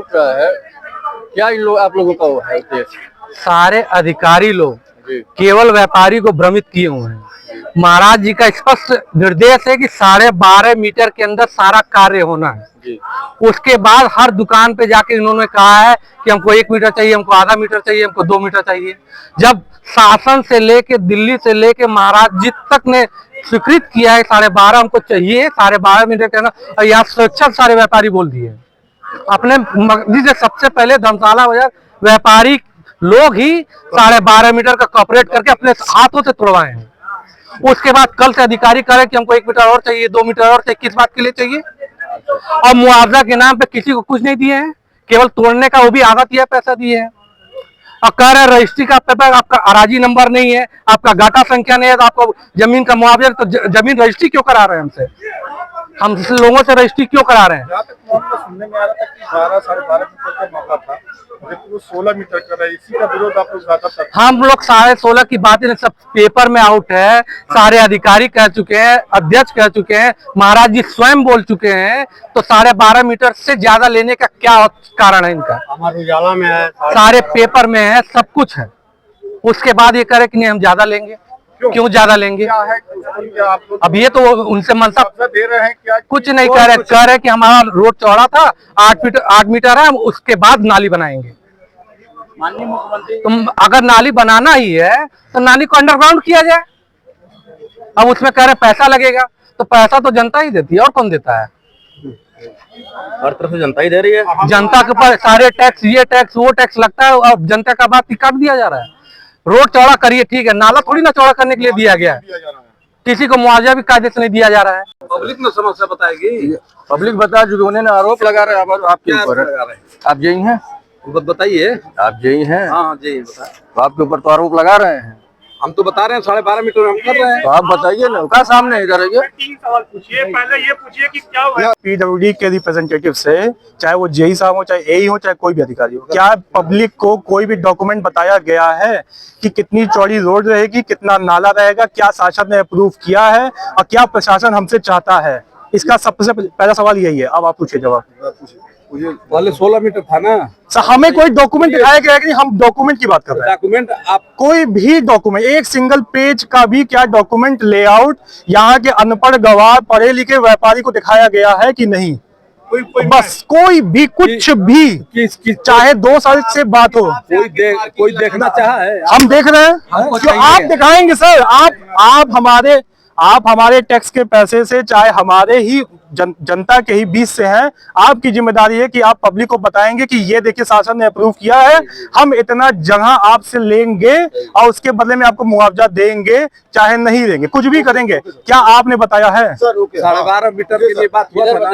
उठ रहा है, क्या इन लोग आप लोगों का वो है उद्देश्य? सारे अधिकारी लोग जी केवल व्यापारी को भ्रमित किए हुए हैं। महाराज जी का स्पष्ट निर्देश है कि 12.5 मीटर के अंदर सारा कार्य होना है। जी उसके बाद हर दुकान पे जाके इन्होंने कहा है कि हमको 1 मीटर चाहिए, हमको आधा मीटर चाहिए, हमको 2 मीटर चाहिए। जब शासन से लेके दिल्ली से लेके महाराज जी तक ने स्वीकृत किया है 12.5 हमको चाहिए, 12.5 मीटर के अंदर, और यहाँ स्वेच्छा सारे व्यापारी बोल दिए अपने मर्जी से। सबसे पहले धर्मशाला बाजार व्यापारी लोग ही 12.5 मीटर का कॉपरेट करके अपने हाथों से तोड़वाए हैं। उसके बाद कल से अधिकारी करें कि हमको 1 मीटर और चाहिए, 2 मीटर और चाहिए, किस बात के लिए चाहिए? और मुआवजा के नाम पे किसी को कुछ नहीं दिए हैं, केवल तोड़ने का वो भी आधा दिया पैसा दिए हैं। और कह रहे रजिस्ट्री का पेपर, आपका अराजी नंबर नहीं है, आपका गाटा संख्या नहीं है, तो आपको जमीन का मुआवजा, तो जमीन रजिस्ट्री क्यों करा रहे हैं हमसे? हम लोगों से रजिस्ट्री क्यों करा रहे हैं? सुनने में आ रहा था कि 12 साढ़े 12 मीटर का मौका था, जबकि वो 16 मीटर कर रहा है। इसी का विरोध आप लोग ज्यादातर। हम लोग 16.5 की बात ही सब पेपर में आउट है, सारे अधिकारी कह चुके हैं, अध्यक्ष कह चुके हैं, महाराज जी स्वयं बोल चुके हैं। तो 12.5 मीटर से ज्यादा लेने का क्या कारण है इनका? हमारे उजाला में है, सारे पेपर में है, सब कुछ है। उसके बाद ये कह रहे कि नहीं हम ज्यादा लेंगे। क्यों ज्यादा लेंगे? क्या है आप लोग अब ये तो उनसे मनसा दे रहे हैं क्या? कुछ नहीं कह रहे कि हमारा रोड चौड़ा था 8 मीटर है, हम उसके बाद नाली बनाएंगे। माननीय मुख्यमंत्री, तुम अगर नाली बनाना ही है तो नाली को अंडरग्राउंड किया जाए। अब उसमें कह रहे पैसा लगेगा, तो पैसा तो जनता ही देती है, और कौन देता है? हर तरफ से जनता ही दे रही है। जनता के ऊपर सारे टैक्स, ये टैक्स वो टैक्स लगता है, और जनता का बात काट दिया जा रहा है। रोड चौड़ा करिए, ठीक है, नाला थोड़ी ना चौड़ा करने के लिए दिया गया है। किसी को मुआवजा भी कायदे से नहीं दिया जा रहा है। पब्लिक में समस्या बताएगी। पब्लिक बता चुके, उन्होंने आरोप लगा रहे हैं आपके ऊपर। आप जई हैं? बताइए। आप जई हैं? हाँ जी बताए। तो आपके ऊपर तो आरोप लगा रहे हैं। हम तो बता रहे हैं 12.5 मीटर हम कर रहे हैं। तो आप बताइए ना, क्या सामने इधर है? 3 सवाल पूछिए। पहले ये पूछिए कि क्या हुआ पीडब्ल्यूडी के रिप्रेजेंटेटिव से, चाहे वो जेई साहब हो, चाहे एई हो, चाहे कोई भी अधिकारी हो, क्या पब्लिक को कोई भी डॉक्यूमेंट बताया गया है कि कितनी चौड़ी रोड रहेगी, कितना नाला रहेगा? क्या शासन ने अप्रूव किया है और क्या प्रशासन हमसे चाहता है? इसका सबसे पहला सवाल यही है। अब आप पूछिए, जवाब पहले 16 मीटर था ना सर। हमें कोई डॉक्यूमेंट दिखाया गया है कि हम डॉक्यूमेंट की बात कर रहे हैं। डॉक्यूमेंट आप कोई भी डॉक्यूमेंट, एक सिंगल पेज का भी क्या डॉक्यूमेंट लेआउट यहाँ के अनपढ़ गवार पढ़े लिखे व्यापारी को दिखाया गया है कि नहीं? बस कोई भी कुछ भी, चाहे 2 साल से बात हो, कोई देखना चाहा है? हम देख रहे हैं। जो आप दिखाएंगे सर, आप हमारे टैक्स के पैसे से, चाहे हमारे ही जनता के ही बीच से हैं, आपकी जिम्मेदारी है कि आप पब्लिक को बताएंगे कि ये देखिए शासन ने अप्रूव किया है, हम इतना जगह आपसे लेंगे और उसके बदले में आपको मुआवजा देंगे, चाहे नहीं देंगे, कुछ भी करेंगे। क्या आपने बताया है? 12.5 मीटर के लिए बात हुआ था ना?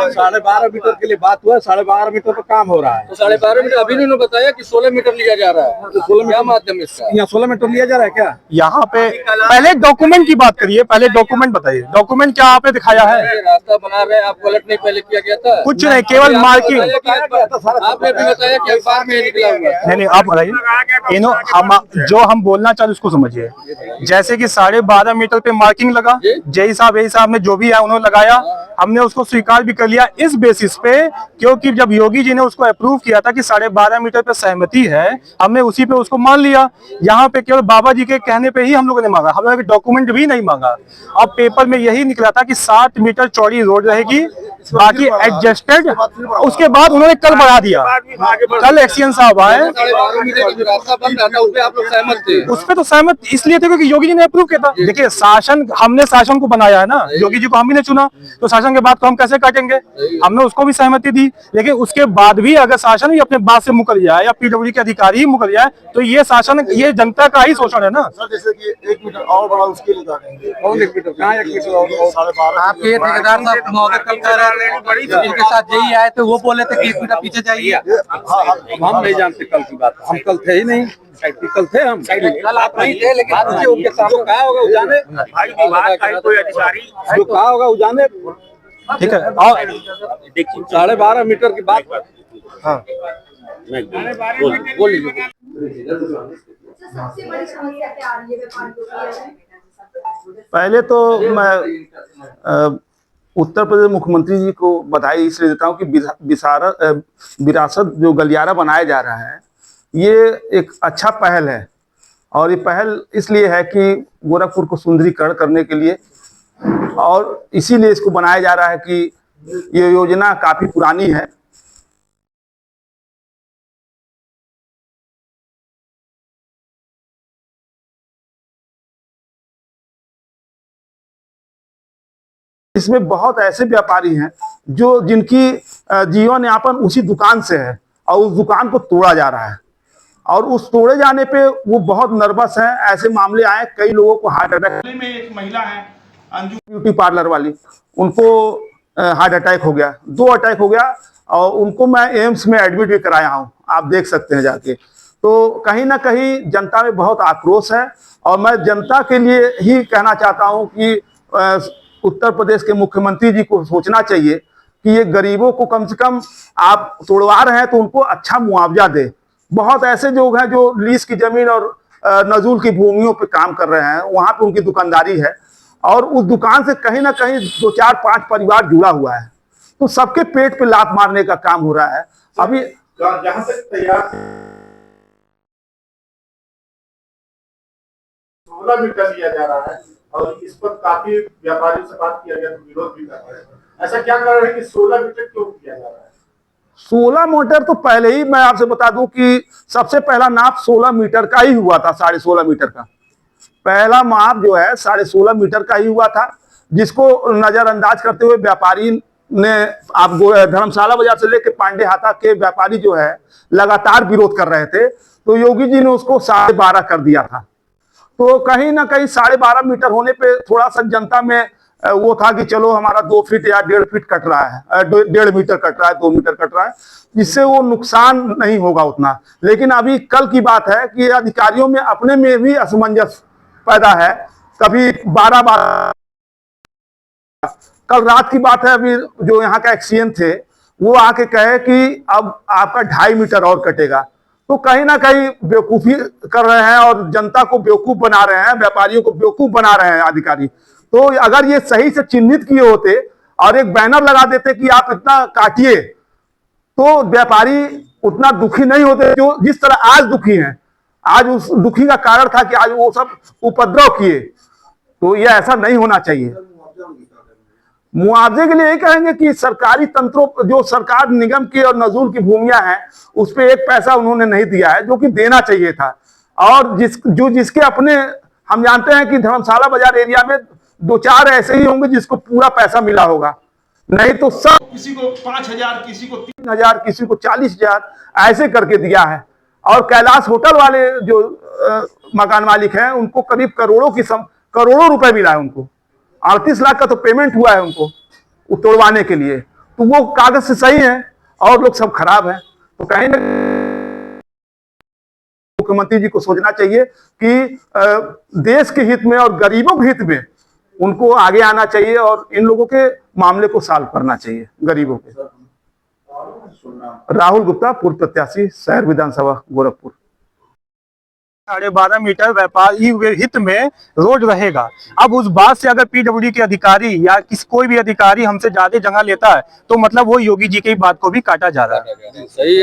12.5 मीटर के लिए बात हुआ, 12.5 मीटर पर काम हो रहा है। 12.5 मीटर अभी नहीं बताया कि 16 मीटर लिया जा रहा है। तो 16 क्या माध्यम इसका? यहाँ 16 मीटर लिया जा रहा है क्या? यहाँ पे पहले डॉक्यूमेंट की बात करिए, पहले डॉक्यूमेंट बताइए। डॉक्यूमेंट क्या आपने दिखाया है? रास्ता बना रहे हैं, आप पलट नहीं पहले किया गया था? कुछ नहीं, केवल मार्किंग। आपने भी बताया कि अखबार में निकला हुआ। नहीं, आप बताइए। जो हम बोलना चाहते उसको समझिए। जैसे कि 12.5 मीटर पे मार्किंग लगा, जेई साहब एई साहब ने जो भी है उन्होंने लगाया, हमने उसको स्वीकार भी कर लिया इस बेसिस पे, क्योंकि जब योगी जी ने उसको अप्रूव किया था कि 12.5 मीटर पे सहमति है, हमने उसी पे उसको मान लिया। यहाँ पे केवल बाबा जी के कहने पे ही हम लोगों ने मांगा, हमने डॉक्यूमेंट भी नहीं मांगा। अब पेपर में यही निकला था कि 7 मीटर चौड़ी रोड रहेगी, बाकी एडजस्टेड। उसके बाद उन्होंने कल बढ़ा दिया, कल एक्सीएन साहब आए। रास्ता बन रहा था, उस पे आप लोग सहमत थे? उस पे तो सहमत इसलिए थे क्योंकि योगी जी ने अप्रूव किया था। देखिए, शासन, हमने शासन को बनाया है ना, योगी जी को हम ही ने चुना, तो शासन के बाद को हम कैसे काटेंगे? हमने उसको भी सहमति दी, लेकिन उसके बाद भी अगर शासन ही अपने बात से मुकर जाए या पीडब्ल्यूडी के अधिकारी ही मुकर जाए, तो ये शासन, ये जनता का ही शोषण है ना। जैसे कि 1 मीटर और बड़ा, उसके लिए और 1 मीटर कहाँ? 1 मीटर और 12.5। आपके ठेकेदार साहब महोदय कल कह रहे जिनके साथ यही आए थे वो बोले थे कि 1 मीटर पीछे जाइए। हम नहीं जानते कल की बात, हम कल थे ही नहीं। कल थे हम, कल आप नहीं थे, लेकिन उनके सामने कहा होगा उजाने, कोई अधिकारी जो कहा होगा उजाने। ठीक है, देखिए 12.5 मीटर की बात। हाँ बोलिए। सबसे बड़ी समस्या क्या आ रही है व्यापारियों की? पहले तो मैं उत्तर प्रदेश मुख्यमंत्री जी को बधाई इसलिए देता हूँ कि विरासत जो गलियारा बनाया जा रहा है ये एक अच्छा पहल है। और ये पहल इसलिए है कि गोरखपुर को सुंदरीकरण करने के लिए, और इसीलिए इसको बनाया जा रहा है कि ये योजना काफी पुरानी है। इसमें बहुत ऐसे व्यापारी हैं जो जिनकी जीवन यापन उसी दुकान से है और उस दुकान को तोड़ा जा रहा है, और उस तोड़े जाने पे वो बहुत नर्वस हैं। ऐसे मामले आए, कई लोगों को हार्ट अटैक में, एक महिला है अंजू ब्यूटी पार्लर वाली, उनको हार्ट अटैक हो गया, 2 अटैक हो गया, और उनको मैं एम्स में एडमिट भी कराया हूँ, आप देख सकते हैं जाके। तो कहीं ना कहीं जनता में बहुत आक्रोश है, और मैं जनता के लिए ही कहना चाहता हूँ कि उत्तर प्रदेश के मुख्यमंत्री जी को सोचना चाहिए कि ये गरीबों को कम से कम आप तोड़वा रहे हैं तो उनको अच्छा मुआवजा दे। बहुत ऐसे लोग हैं जो लीज की जमीन और नजूल की भूमियों पे काम कर रहे हैं, वहां पे उनकी दुकानदारी है, और उस दुकान से कहीं ना कहीं 2, 4, 5 परिवार जुड़ा हुआ है, तो सबके पेट पे लात मारने का काम हो रहा है। अभी जहां तक तैयार 16 मीटर लिया जा रहा है, और इस पर काफी व्यापारियों से बात किया गया तो विरोध भी कर रहे हैं। ऐसा क्या कारण है कि 16 मीटर क्यों किया जा रहा है? 16 मीटर तो पहले ही मैं आपसे बता दूं कि सबसे पहला नाप 16 मीटर का ही हुआ था, 16.5 मीटर का पहला माप जो है 16.5 मीटर का ही हुआ था, जिसको नजरअंदाज करते हुए व्यापारी ने, आप धर्मशाला बाजार से लेकर पांडे हाथा के व्यापारी जो है लगातार विरोध कर रहे थे, तो योगी जी ने उसको 12.5 कर दिया था। तो कहीं ना कहीं 12.5 मीटर होने पे थोड़ा सा जनता में वो था कि चलो हमारा 2 फीट या 1.5 फीट कट रहा है, 1.5 मीटर कट रहा है, 2 मीटर कट रहा है, जिससे वो नुकसान नहीं होगा उतना। लेकिन अभी कल की बात है कि अधिकारियों में अपने में भी असमंजस पैदा है। कभी 12 कल रात की बात है, अभी जो यहाँ का एक्सीएन थे वो आके कहे कि अब आपका 2.5 मीटर और कटेगा। तो कहीं ना कहीं बेवकूफी कर रहे हैं और जनता को बेवकूफ बना रहे हैं, व्यापारियों को बेवकूफ बना रहे हैं अधिकारी। तो अगर ये सही से चिन्हित किए होते और एक बैनर लगा देते कि आप इतना काटिए, तो व्यापारी उतना दुखी नहीं होते जो जिस तरह आज दुखी हैं। आज उस दुखी का कारण था कि आज वो सब उपद्रव किए, तो ये ऐसा नहीं होना चाहिए। मुआवजे के लिए यही कहेंगे कि सरकारी तंत्रों, जो सरकार निगम की और नजूल की भूमियां हैं, उस पर 1 पैसा उन्होंने नहीं दिया है, जो कि देना चाहिए था। और जिसके अपने, हम जानते हैं कि धर्मशाला बाजार एरिया में 2-4 ऐसे ही होंगे जिसको पूरा पैसा मिला होगा, नहीं तो सब किसी को 5,000, किसी को 3,000, किसी को 40,000 ऐसे करके दिया है। और कैलाश होटल वाले जो मकान मालिक हैं, उनको करीब करोड़ों रुपए मिला है। उनको 38 लाख का तो पेमेंट हुआ है उनको तोड़वाने के लिए। तो वो कागज से सही है और लोग सब खराब हैं। तो कहीं ना मुख्यमंत्री जी को सोचना चाहिए कि देश के हित में और गरीबों के हित में उनको आगे आना चाहिए और इन लोगों के मामले को सॉल्व करना चाहिए, गरीबों के। राहुल गुप्ता, पूर्व प्रत्याशी, शहर विधानसभा गोरखपुर। 12.5 मीटर व्यापारी हित में रोड रहेगा। अब उस बात से अगर पीडब्ल्यूडी के अधिकारी या कोई भी अधिकारी हमसे ज्यादा जगह लेता है, तो मतलब वो योगी जी की बात को भी काटा जा रहा है,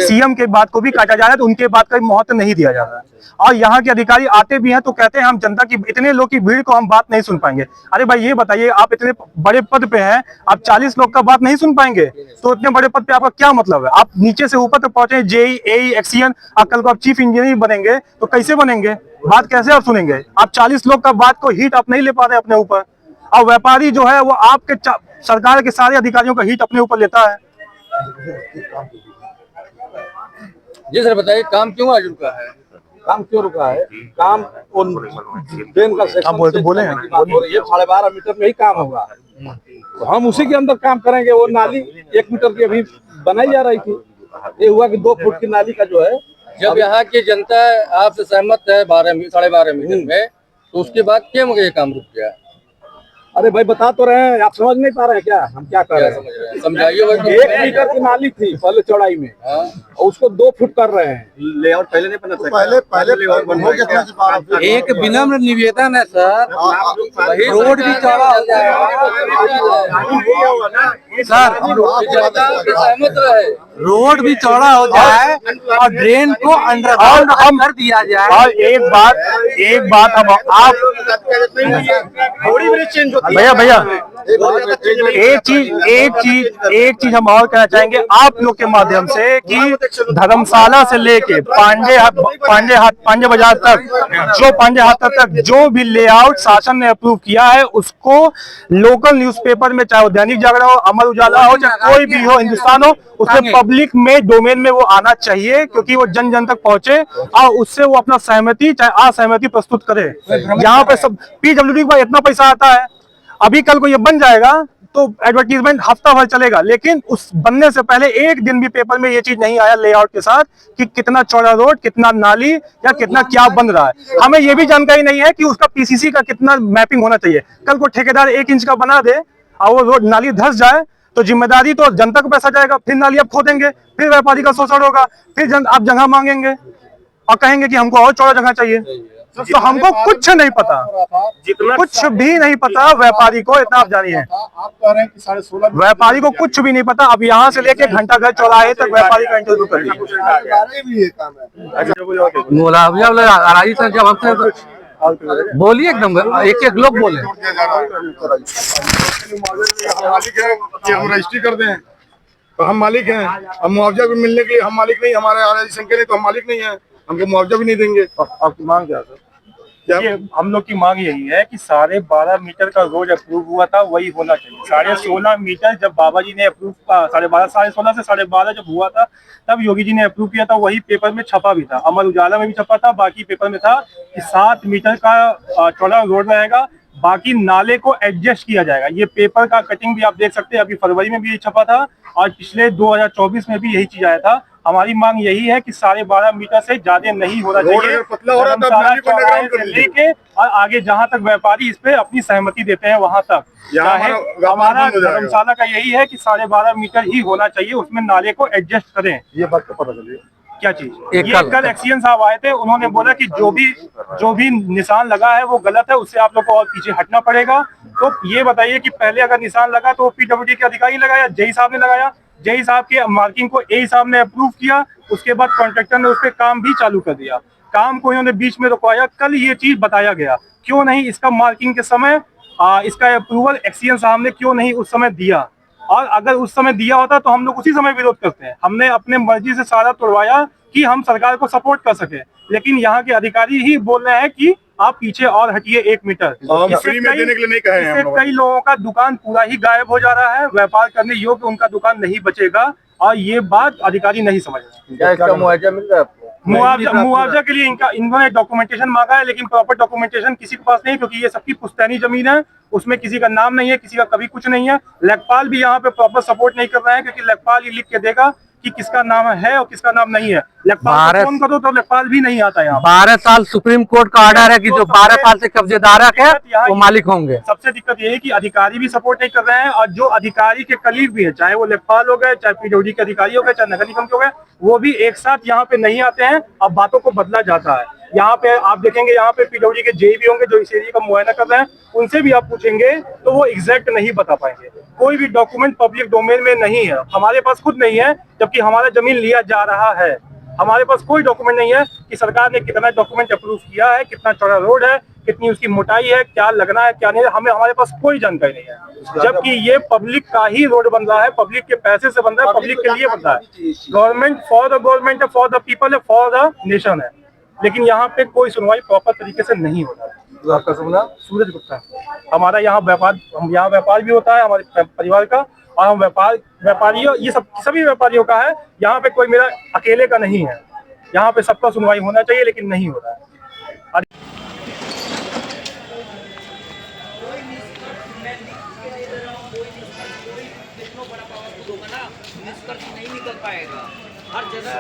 सीएम के बात को भी काटा जा रहा है, तो उनके बात का महत्व नहीं दिया जा रहा है। और यहाँ के अधिकारी आते भी हैं तो कहते हैं हम जनता की, इतने लोग की भीड़ को हम बात नहीं सुन पाएंगे। अरे भाई ये बताइए, आप इतने बड़े पद पे हैं, आप 40 लोग का बात नहीं सुन पाएंगे, तो इतने बड़े पद पे आपका क्या मतलब है? आप नीचे से ऊपर तक पहुंचे, जेई, एई, एक्सीएन, कल को आप चीफ इंजीनियर बनेंगे तो कैसे बनेंगे? बात कैसे आप सुनेंगे? आप 40 लोग का बात को हीट आप नहीं ले पा रहे अपने ऊपर, और व्यापारी जो है वो आपके सरकार के सारे अधिकारियों का हीट अपने ऊपर लेता है। जी सर बताइए, काम क्यों आज रुका है? काम क्यों रुका है? काम ड्रेन का सेक्शन बोले हैं, 12.5 मीटर में ही काम होगा, तो हम उसी के अंदर काम करेंगे। वो नाली 1 मीटर की अभी बनाई जा रही थी, ये हुआ कि 2 फुट की नाली का जो है। जब यहाँ की जनता आपसे सहमत है 12.5 मीटर में, तो उसके बाद क्यों ये काम रुक गया? अरे भाई बता तो रहे हैं, आप समझ नहीं पा रहे हैं क्या हम क्या कर रहे हैं? समझाइए भाई। 1 मीटर की नाली थी पहले चौड़ाई में, और उसको 2 फुट कर रहे हैं। लेआउट पहले नहीं बना था। पहले लेआउट हो गया। एक विनम्र निवेदन है सर, रोड भी चौड़ा हो जाएगा सर, सहमत रहे। रोड भी चौड़ा हो जाए और ड्रेन को अंडरग्राउंड कर दिया जाए। और एक बात हम आप भैया एक चीज हम और कहना चाहेंगे आप लोग के माध्यम से कि धर्मशाला से लेके पांडे बाजार तक पांडे हाट तक जो भी लेआउट शासन ने अप्रूव किया है उसको लोकल न्यूज़पेपर में, चाहे वो दैनिक जागरण हो, अमर उजाला हो, चाहे कोई भी हो, हिंदुस्तान हो, उसमें पब्लिक में डोमेन में वो आना चाहिए, क्योंकि वो जन जन तक पहुंचे और उससे वो अपना सहमति चाहे असहमति प्रस्तुत करे। यहाँ पे सब पीडब्ल्यूडी का इतना पैसा आता है, अभी कल को ये बन जाएगा तो एडवर्टीजमेंट हफ्ता भर चलेगा, लेकिन उस बनने से पहले एक दिन भी पेपर में ये चीज नहीं आया लेआउट के साथ कि कितना चौड़ा रोड, कितना नाली या कितना क्या बन रहा है। हमें ये भी जानकारी नहीं है कि उसका पीसीसी का कितना मैपिंग होना चाहिए। कल को ठेकेदार 1 इंच का बना दे और वो रोड नाली धंस जाए तो जिम्मेदारी तो जनता को पैसा जाएगा, फिर नाली आप खोदेंगे, फिर व्यापारी का शोषण होगा, फिर आप जगह मांगेंगे और कहेंगे कि हमको और चौड़ा जगह चाहिए। तो हमको कुछ नहीं पता, कुछ भी नहीं पता व्यापारी को, इतना आप जानिए। आप कह रहे हैं कि 16.5 व्यापारी को कुछ भी नहीं पता। अब यहाँ से लेके घंटा घर चौराहे तक व्यापारी का इंटरव्यू कर लीजिए। भी ये काम है। जब हमसे बोलिए एकदम एक लोग बोले। मालिक है कि हम रजिस्ट्री कर दें तो हम मालिक हैं, हम मुआवजा भी मिलने के लिए हम मालिक नहीं, हमारे आरआई संख्या नहीं तो हम मालिक नहीं है, हमको मुआवजा भी नहीं देंगे। आपकी मांग क्या है? ये हम लोग की मांग यही है कि 12.5 मीटर का रोड अप्रूव हुआ था वही होना चाहिए। 16.5 मीटर जब बाबा जी ने अप्रूव, 16.5 से 12.5 जब हुआ था तब योगी जी ने अप्रूव किया था, वही पेपर में छपा भी था, अमर उजाला में भी छपा था, बाकी पेपर में था कि 7 मीटर का चौड़ा रोड रहेगा, बाकी नाले को एडजस्ट किया जाएगा। ये पेपर का कटिंग भी आप देख सकते हैं, अभी फरवरी में भी ये छपा था और पिछले 2024 में भी यही चीज आया था। हमारी मांग यही है कि 12.5 मीटर से ज्यादा नहीं होना चाहिए, पतला हो रहा था लेके और आगे जहां तक व्यापारी इस पे अपनी सहमति देते हैं वहां तक। हमारा धर्मशाला का यही है कि 12.5 मीटर ही होना चाहिए, उसमें नाले को एडजस्ट करें। ये बात का पता चलिए क्या चीज ये कल एक्सीएन साहब आए थे, उन्होंने बोला कि जो भी निशान लगा है वो गलत है, उससे आप लोग को और पीछे हटना पड़ेगा। तो ये बताइए कि पहले अगर निशान लगा तो पीडब्ल्यूडी के अधिकारी लगाया, जेई साहब ने लगाया, जेई साहब के मार्किंग को एई साहब ने अप्रूव किया, उसके बाद कॉन्ट्रैक्टर ने उस पर काम भी चालू कर दिया, काम को इन्होंने बीच में रुकवाया। कल ये चीज बताया गया, क्यों नहीं इसका मार्किंग के समय इसका अप्रूवल एक्सीएन साहब ने क्यों नहीं उस समय दिया, और अगर उस समय दिया होता तो हम लोग उसी समय विरोध करते हैं। हमने अपने मर्जी से सारा तोड़वाया कि हम सरकार को सपोर्ट कर सके, लेकिन यहाँ के अधिकारी ही बोल रहे हैं कि आप पीछे और हटिए 1 मीटर। फ्री में देने के लिए नहीं कहे हैं हम लोग। कई लोगों का दुकान पूरा ही गायब हो जा रहा है, व्यापार करने योग्य उनका दुकान नहीं बचेगा, और ये बात अधिकारी नहीं समझ रहे। क्या इसका मुआवजा मिल रहा है आपको? मुआवजा के लिए इन्होंने डॉक्यूमेंटेशन मांगा है, लेकिन प्रॉपर डॉक्यूमेंटेशन किसी के पास नहीं, क्योंकि ये सबकी पुश्तैनी जमीन है, उसमें किसी का नाम नहीं है, किसी का कभी कुछ नहीं है। लेखपाल भी यहाँ पे प्रॉपर सपोर्ट नहीं कर रहे हैं, क्योंकि लेखपाल ये लिख के देगा कि किसका नाम है और किसका नाम नहीं है। लेखपाल को फोन करो तो लेखपाल भी नहीं आता यहाँ। 12 साल सुप्रीम कोर्ट का ऑर्डर है कि जो 12 साल से कब्जेदार है वो मालिक होंगे। सबसे दिक्कत ये है कि अधिकारी भी सपोर्ट नहीं कर रहे हैं, और जो अधिकारी के कलीग भी है, चाहे वो लेखपाल हो गए, चाहे पीडब्ल्यूडी के अधिकारी हो गए, चाहे नगर निगम के हो गए, वो भी एक साथ यहाँ पे नहीं आते हैं। अब बातों को बदला जाता है। यहाँ पे आप देखेंगे, यहाँ पे पीडब्ल्यूडी के जेई भी होंगे जो इस एरिया का मुआयना कर रहे हैं, उनसे भी आप पूछेंगे तो वो एग्जैक्ट नहीं बता पाएंगे। कोई भी डॉक्यूमेंट पब्लिक डोमेन में नहीं है, हमारे पास खुद नहीं है, जबकि हमारा जमीन लिया जा रहा है। हमारे पास कोई डॉक्यूमेंट नहीं है कि सरकार ने कितना डॉक्यूमेंट अप्रूव किया है, कितना चौड़ा रोड है, कितनी उसकी मोटाई है, क्या लगना है, क्या नहीं है, हमारे पास कोई जानकारी नहीं है। जबकि ये पब्लिक का ही रोड बन रहा है, पब्लिक के पैसे से बन रहा है, पब्लिक के लिए बन रहा है। गवर्नमेंट फॉर द गवर्नमेंट है, फॉर द पीपल है, फॉर द नेशन है, लेकिन यहाँ पे कोई सुनवाई प्रॉपर तरीके से नहीं हो रहा है। तो आपका सुना? सूरज गुप्ता। हमारा यहाँ व्यापार भी होता है हमारे परिवार का, और हम व्यापारियों, ये सभी व्यापारियों का है। यहाँ पे कोई मेरा अकेले का नहीं है, यहाँ पे सबका सुनवाई होना चाहिए, लेकिन नहीं हो रहा है। निष्कर्ष नहीं निकल पाएगा हर जगह।